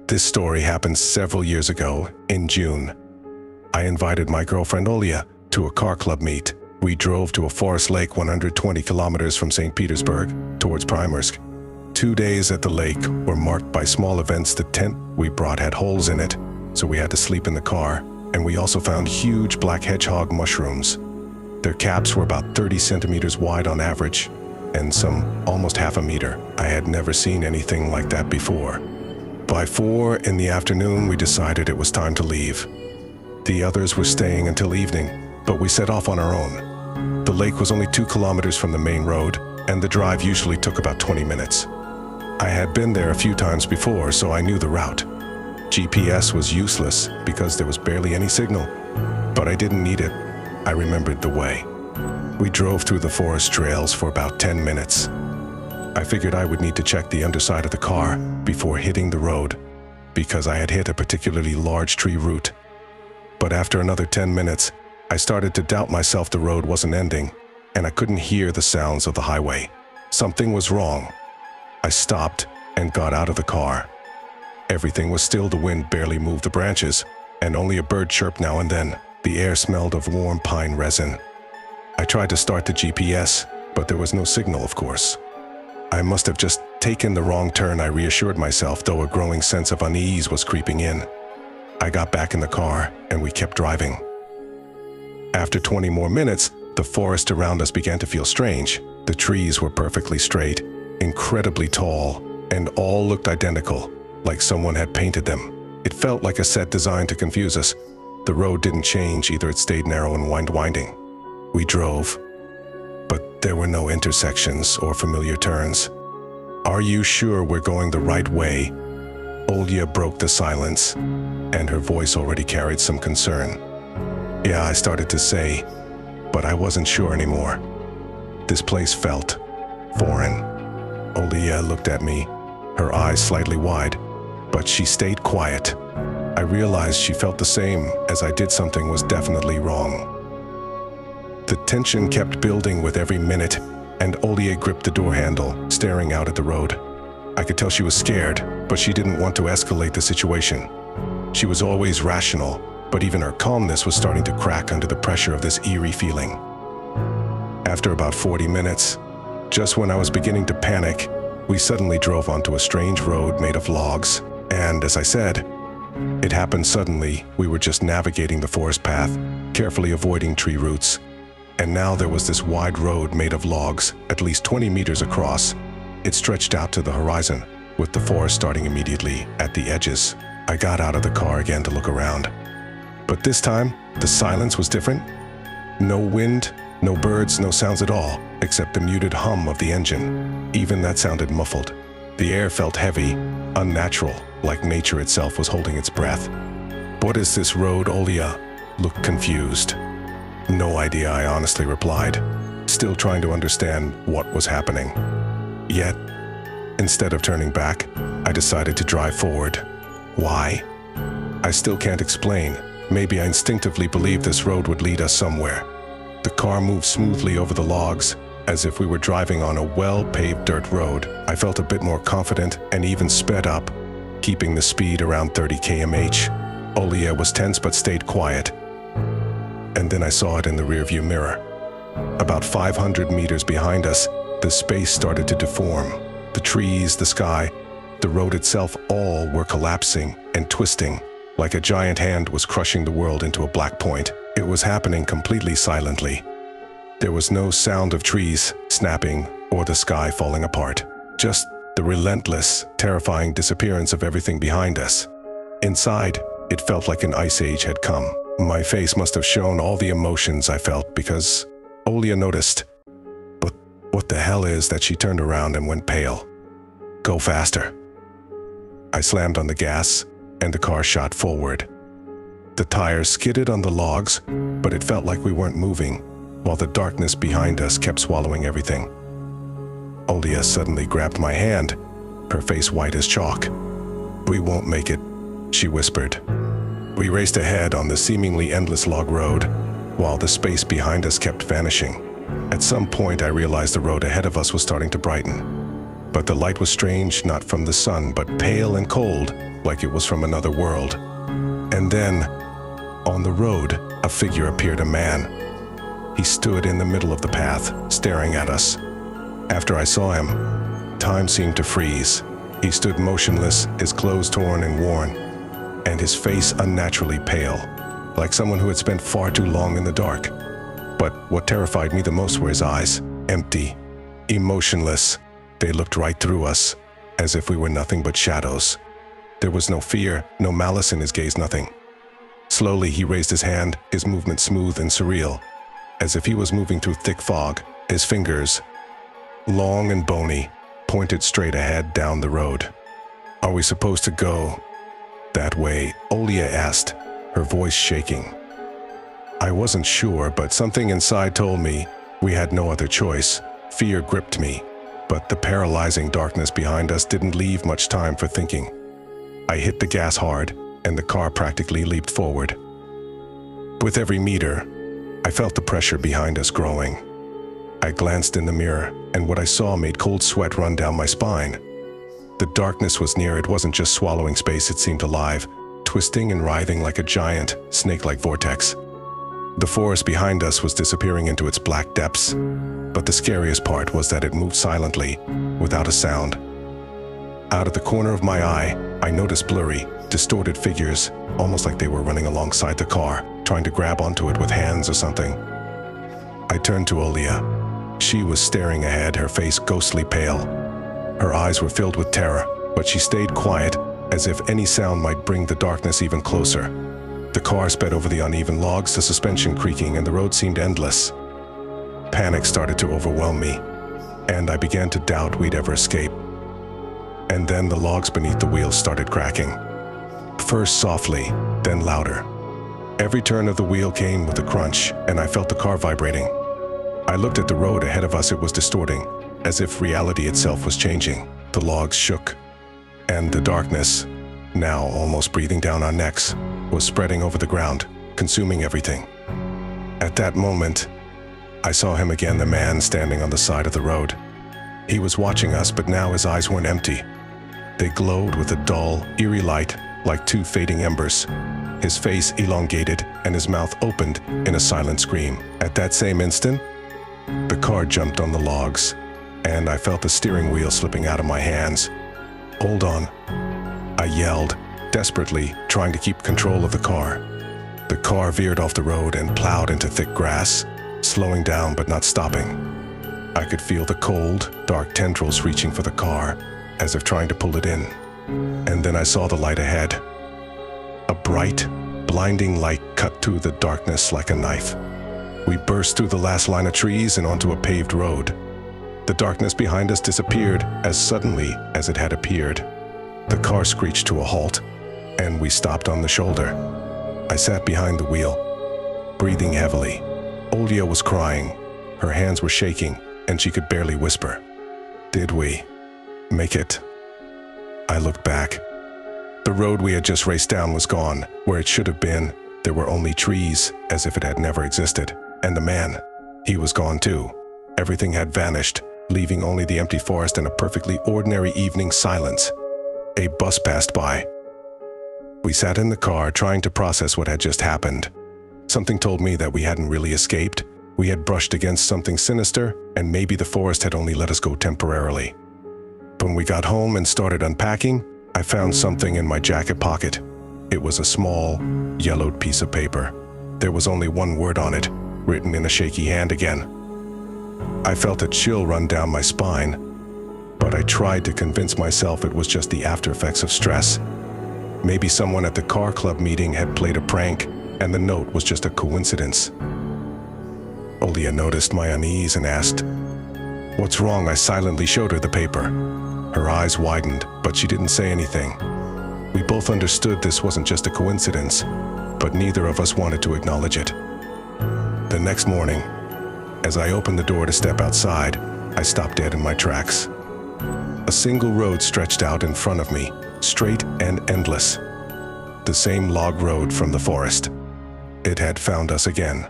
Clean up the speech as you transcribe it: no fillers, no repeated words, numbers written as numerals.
This story happened several years ago, in June. I invited my girlfriend Olia to a car club meet. We drove to a forest lake 120 kilometers from St. Petersburg, towards Primorsk. 2 days at the lake were marked by small events. The tent we brought had holes in it, so we had to sleep in the car, and we also found huge black hedgehog mushrooms. Their caps were about 30 centimeters wide on average, and some almost half a meter. I had never seen anything like that before. By 4 in the afternoon, we decided it was time to leave. The others were staying until evening, but we set off on our own. The lake was only 2 kilometers from the main road, and the drive usually took about 20 minutes. I had been there a few times before, so I knew the route. GPS was useless because there was barely any signal, but I didn't need it. I remembered the way. We drove through the forest trails for about 10 minutes. I figured I would need to check the underside of the car before hitting the road, because I had hit a particularly large tree root. But after another 10 minutes, I started to doubt myself. The road wasn't ending, and I couldn't hear the sounds of the highway. Something was wrong. I stopped and got out of the car. Everything was still. The wind barely moved the branches, and only a bird chirped now and then. The air smelled of warm pine resin. I tried to start the GPS, but there was no signal, of course. I must have just taken the wrong turn, I reassured myself, though a growing sense of unease was creeping in. I got back in the car, and we kept driving. After 20 more minutes, the forest around us began to feel strange. The trees were perfectly straight, incredibly tall, and all looked identical, like someone had painted them. It felt like a set designed to confuse us. The road didn't change either. It stayed narrow and winding. We drove, but there were no intersections or familiar turns. "Are you sure we're going the right way?" Olia broke the silence, and her voice already carried some concern. "Yeah," I started to say, but I wasn't sure anymore. This place felt foreign. Olia looked at me, her eyes slightly wide, but she stayed quiet. I realized she felt the same as I did. Something was definitely wrong. The tension kept building with every minute, and Olia gripped the door handle, staring out at the road. I could tell she was scared, but she didn't want to escalate the situation. She was always rational, but even her calmness was starting to crack under the pressure of this eerie feeling. After about 40 minutes, just when I was beginning to panic, we suddenly drove onto a strange road made of logs, and as I said, it happened suddenly. We were just navigating the forest path, carefully avoiding tree roots. And now there was this wide road made of logs, at least 20 meters across. It stretched out to the horizon, with the forest starting immediately at the edges. I got out of the car again to look around. But this time, the silence was different. No wind, no birds, no sounds at all, except the muted hum of the engine. Even that sounded muffled. The air felt heavy, unnatural, like nature itself was holding its breath. "What is this road?" Olia looked confused. "No idea," I honestly replied, still trying to understand what was happening. Yet, instead of turning back, I decided to drive forward. Why? I still can't explain. Maybe I instinctively believed this road would lead us somewhere. The car moved smoothly over the logs, as if we were driving on a well-paved dirt road. I felt a bit more confident and even sped up, keeping the speed around 30 km/h. Olia was tense but stayed quiet. And then I saw it in the rearview mirror. About 500 meters behind us, the space started to deform. The trees, the sky, the road itself, all were collapsing and twisting, like a giant hand was crushing the world into a black point. It was happening completely silently. There was no sound of trees snapping or the sky falling apart. Just the relentless, terrifying disappearance of everything behind us. Inside, it felt like an ice age had come. My face must have shown all the emotions I felt because Olia noticed. But what the hell is that? She turned around and went pale. "Go faster." I slammed on the gas, and the car shot forward. The tires skidded on the logs, but it felt like we weren't moving, while the darkness behind us kept swallowing everything. Olia suddenly grabbed my hand, her face white as chalk. "We won't make it," she whispered. We raced ahead on the seemingly endless log road, while the space behind us kept vanishing. At some point, I realized the road ahead of us was starting to brighten. But the light was strange, not from the sun, but pale and cold, like it was from another world. And then, on the road, a figure appeared, a man. He stood in the middle of the path, staring at us. After I saw him, time seemed to freeze. He stood motionless, his clothes torn and worn, and his face unnaturally pale, like someone who had spent far too long in the dark. But what terrified me the most were his eyes, empty, emotionless. They looked right through us, as if we were nothing but shadows. There was no fear, no malice in his gaze, nothing. Slowly he raised his hand, his movement smooth and surreal, as if he was moving through thick fog. His fingers, long and bony, pointed straight ahead down the road. "Are we supposed to go that way?" Olia asked, her voice shaking. I wasn't sure, but something inside told me we had no other choice. Fear gripped me, but the paralyzing darkness behind us didn't leave much time for thinking. I hit the gas hard, and the car practically leaped forward. With every meter, I felt the pressure behind us growing. I glanced in the mirror, and what I saw made cold sweat run down my spine. The darkness was near. It wasn't just swallowing space, it seemed alive, twisting and writhing like a giant, snake-like vortex. The forest behind us was disappearing into its black depths, but the scariest part was that it moved silently, without a sound. Out of the corner of my eye, I noticed blurry, distorted figures, almost like they were running alongside the car, trying to grab onto it with hands or something. I turned to Olia. She was staring ahead, her face ghostly pale. Her eyes were filled with terror, but she stayed quiet, as if any sound might bring the darkness even closer. The car sped over the uneven logs, the suspension creaking, and the road seemed endless. Panic started to overwhelm me, and I began to doubt we'd ever escape. And then the logs beneath the wheels started cracking. First softly, then louder. Every turn of the wheel came with a crunch, and I felt the car vibrating. I looked at the road ahead of us. It was distorting, as if reality itself was changing. The logs shook, and the darkness, now almost breathing down our necks, was spreading over the ground, consuming everything. At that moment, I saw him again, the man standing on the side of the road. He was watching us, but now his eyes weren't empty. They glowed with a dull, eerie light, like two fading embers. His face elongated, and his mouth opened in a silent scream. At that same instant, the car jumped on the logs, and I felt the steering wheel slipping out of my hands. "Hold on," I yelled, desperately trying to keep control of the car. The car veered off the road and plowed into thick grass, slowing down but not stopping. I could feel the cold, dark tendrils reaching for the car, as if trying to pull it in. And then I saw the light ahead. A bright, blinding light cut through the darkness like a knife. We burst through the last line of trees and onto a paved road. The darkness behind us disappeared as suddenly as it had appeared. The car screeched to a halt, and we stopped on the shoulder. I sat behind the wheel, breathing heavily. Olia was crying. Her hands were shaking, and she could barely whisper. "Did we make it?" I looked back. The road we had just raced down was gone. Where it should have been, there were only trees, as if it had never existed. And the man, he was gone too. Everything had vanished, leaving only the empty forest and a perfectly ordinary evening silence. A bus passed by. We sat in the car, trying to process what had just happened. Something told me that we hadn't really escaped. We had brushed against something sinister, and maybe the forest had only let us go temporarily. When we got home and started unpacking, I found something in my jacket pocket. It was a small, yellowed piece of paper. There was only one word on it, written in a shaky hand again. I felt a chill run down my spine, but I tried to convince myself it was just the after effects of stress. Maybe someone at the car club meeting had played a prank, and the note was just a coincidence. Olia noticed my unease and asked, "What's wrong?" I silently showed her the paper. Her eyes widened, but she didn't say anything. We both understood this wasn't just a coincidence, but neither of us wanted to acknowledge it. The next morning, as I opened the door to step outside, I stopped dead in my tracks. A single road stretched out in front of me, straight and endless. The same log road from the forest. It had found us again.